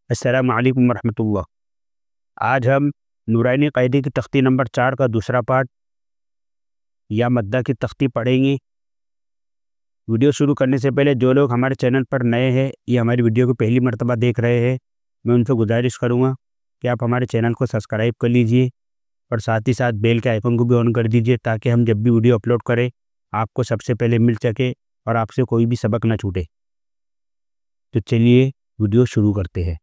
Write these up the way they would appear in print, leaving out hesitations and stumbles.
السلام علیکم ورحمۃ اللہ۔ آج ہم نورانی قاعدے کی تختی نمبر 4 کا دوسرا پارٹ یا مدہ کی تختی پڑھیں گے۔ ویڈیو شروع کرنے سے پہلے جو لوگ ہمارے چینل پر نئے ہیں یا ہماری ویڈیو کو پہلی مرتبہ دیکھ رہے ہیں، میں ان سے گزارش کروں گا کہ آپ ہمارے چینل کو سبسکرائب کر لیجئے اور ساتھ ہی ساتھ بیل کے آئیکن کو بھی آن کر دیجئے تاکہ ہم جب بھی ویڈیو اپلوڈ کریں آپ کو سب سے پہلے مل سکے اور آپ سے کوئی بھی سبق نہ چھوٹے۔ تو چلیے ویڈیو شروع کرتے ہیں۔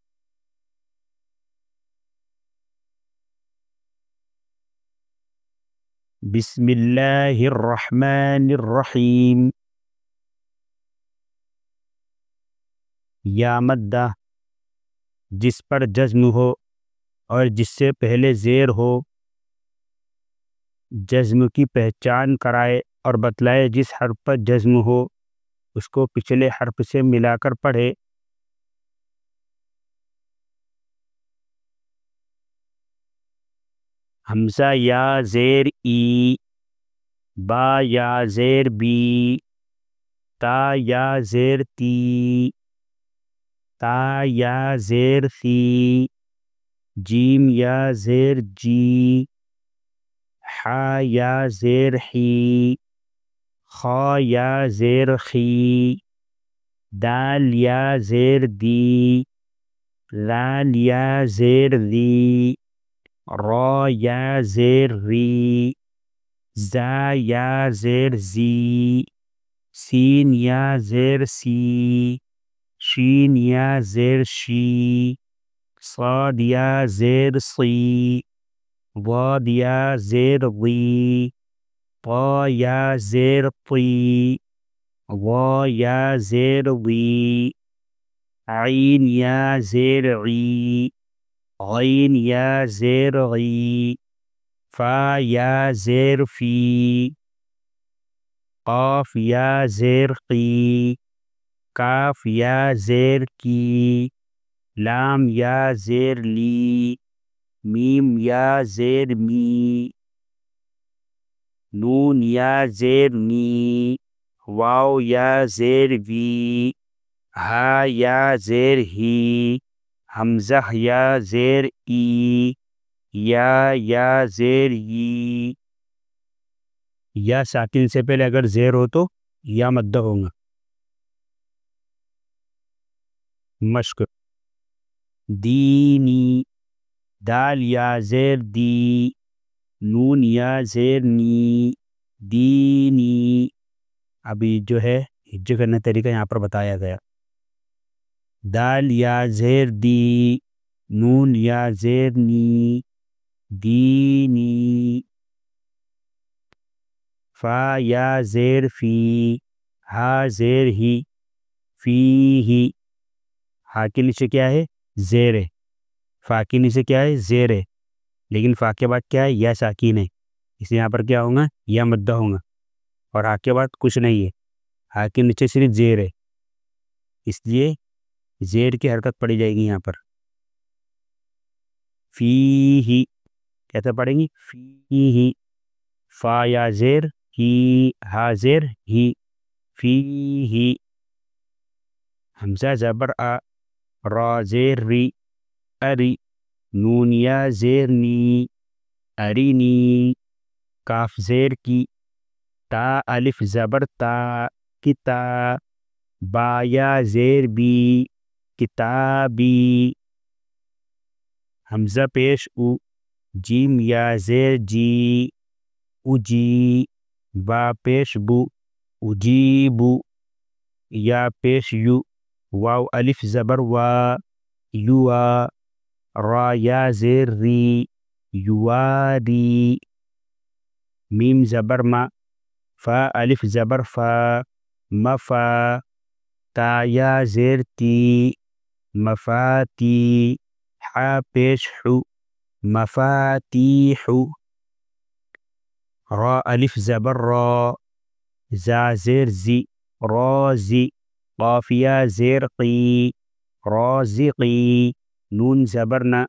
بسم اللہ الرحمن الرحیم۔ یا مدہ جس پر جزم ہو اور جس سے پہلے زیر ہو، جزم کی پہچان کرائے اور بتلائے جس حرف پر جزم ہو اس کو پچھلے حرف سے ملا کر پڑھے۔ حمزہ یا زیر ای، با یا زیر بی، تا یا زیر تی، تا یا زیر ثی، جیم یا زیر جی، حا یا زیر حی، خا یا زیر خی، دال یا زیر دی، لال یا زیر دی، را یا زیر ری، زا یا زیر زی، سین یا زیر سی، شین یا زیر شی، صاد یا زیر صی، ضاد یا زیر ضی، طا یا زیر طی، ظا یا زیر ضی، عین یا زیر عی، غین یا زیر غی، فا یا زیر فی، قاف یا زیر قی، کاف یا زیر کی، لام یا زیر لی، میم یا زیر می، نون یا زیر نی، واو یا زیر وی، ہا یا زیر ہی، حمزہ یا زیر ای، یا زیر ی۔ یا ساکن سے پہلے اگر زیر ہو تو یا مدہ ہوگا۔ مشق دینی، دال یا زیر دی، نون یا زیر نی، دینی۔ ابھی جو ہے ہجے کرنے طریقہ یہاں پر بتایا گیا۔ دال یا زیر دی، نون یا زیر نی، دینی۔ فا یا زیر فی، ہا زیر ہی، فی ہی۔ ہا کے نیچے کیا ہے؟ زیر ہے۔ فا کے نیچے کیا ہے؟ زیر ہے، لیکن فا کے بعد کیا ہے؟ یا ساکین ہے، اس لیے یہاں پر کیا ہوگا؟ یا مدہ ہوگا۔ اور ہا کے بعد کچھ نہیں ہے، ہا کے نیچے صرف زیر ہے، اس لیے زیر کی حرکت پڑی جائے گی یہاں پر۔ فی ہی کیسے پڑھیں گی؟ فی ہی، فا یا زیر ہی، ہا زیر ہی، فی ہی۔ حمزہ زبر آ، را زیر ری، اری، نون یا زیر نی، ارینی، کاف زیر کی، تا الف زبر تا، کتا، با یا زیر بی، کتابی، حمزہ پیش او، جیم یا زیر جی، اجی، با پیش بو، اجیبو، یا پیش یو، واو الف زبر وا، یوا، را یا زیر ری، یواری، میم زبر ما، فا الف زبر فا، مفا، تا یا زیر تی، مفاتی، حا پیش حو، مفاتیحو، را الف زبر را، زا زیر زی، رازی، قاف یا زیر قی، رازقی، نون زبرنا،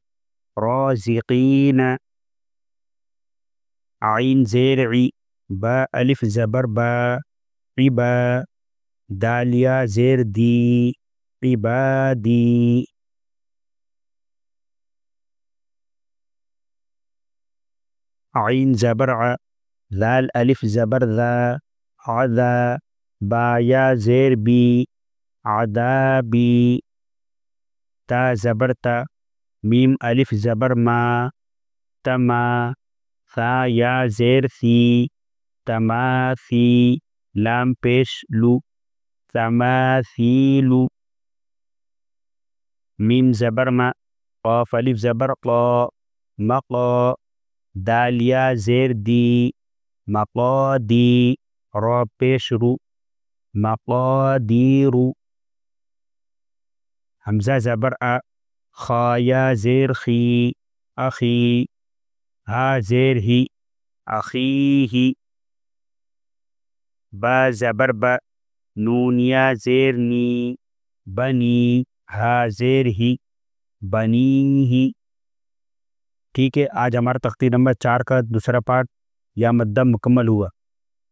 رازقین، عین زیر عی، با الف زبر با، عبا، دال یا زیر دی، عبادی، عین زبر ع، ذال الف زبر ذا، عذا، با یا زیر بی، عذابی، تا زبر تا، میم الف زبر ما، تما، ثا یا زیر ثی، تماثی، لام پیش لو، تماثیلو، میم زبر ما، قاف الف زبر قا، مقا، دال یا زیر دی، مقادی، را پیش رو، مقادیرو، حمزہ زبر ا، خا یا زیر خی، اخی، ہا زیر ہی، اخیہی، با زبر با، نون یا زیر نی، بنی، ہا زیر ہی، بنیہی۔ ٹھیک ہے، آج ہمارا تختی نمبر 4 کا دوسرا پارٹ یا مدہ مکمل ہوا۔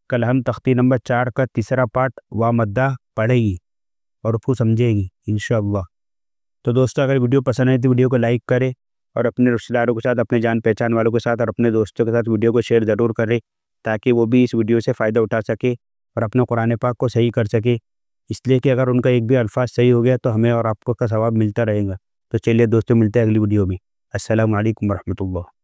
کل ہم تختی نمبر 4 کا تیسرا پارٹ وا مدہ پڑھے گی اور اس کو سمجھے گی انشاءاللہ۔ تو دوستو اگر ویڈیو پسند آئی تو ویڈیو کو لائک کرے اور اپنے رشتہ داروں کے ساتھ، اپنے جان پہچان والوں کے ساتھ اور اپنے دوستوں کے ساتھ ویڈیو کو شیئر ضرور کرے تاکہ وہ بھی اس ویڈیو سے فائدہ اٹھا سکے اور اپنے قرآن پاک کو صحیح کر سکے، اس لیے کہ اگر ان کا ایک بھی الفاظ صحیح ہو گیا تو ہمیں اور آپ کو کا ثواب ملتا رہے گا۔ تو چلیے دوستو، ملتے ہیں اگلی ویڈیو میں۔ السلام علیکم ورحمۃ اللہ۔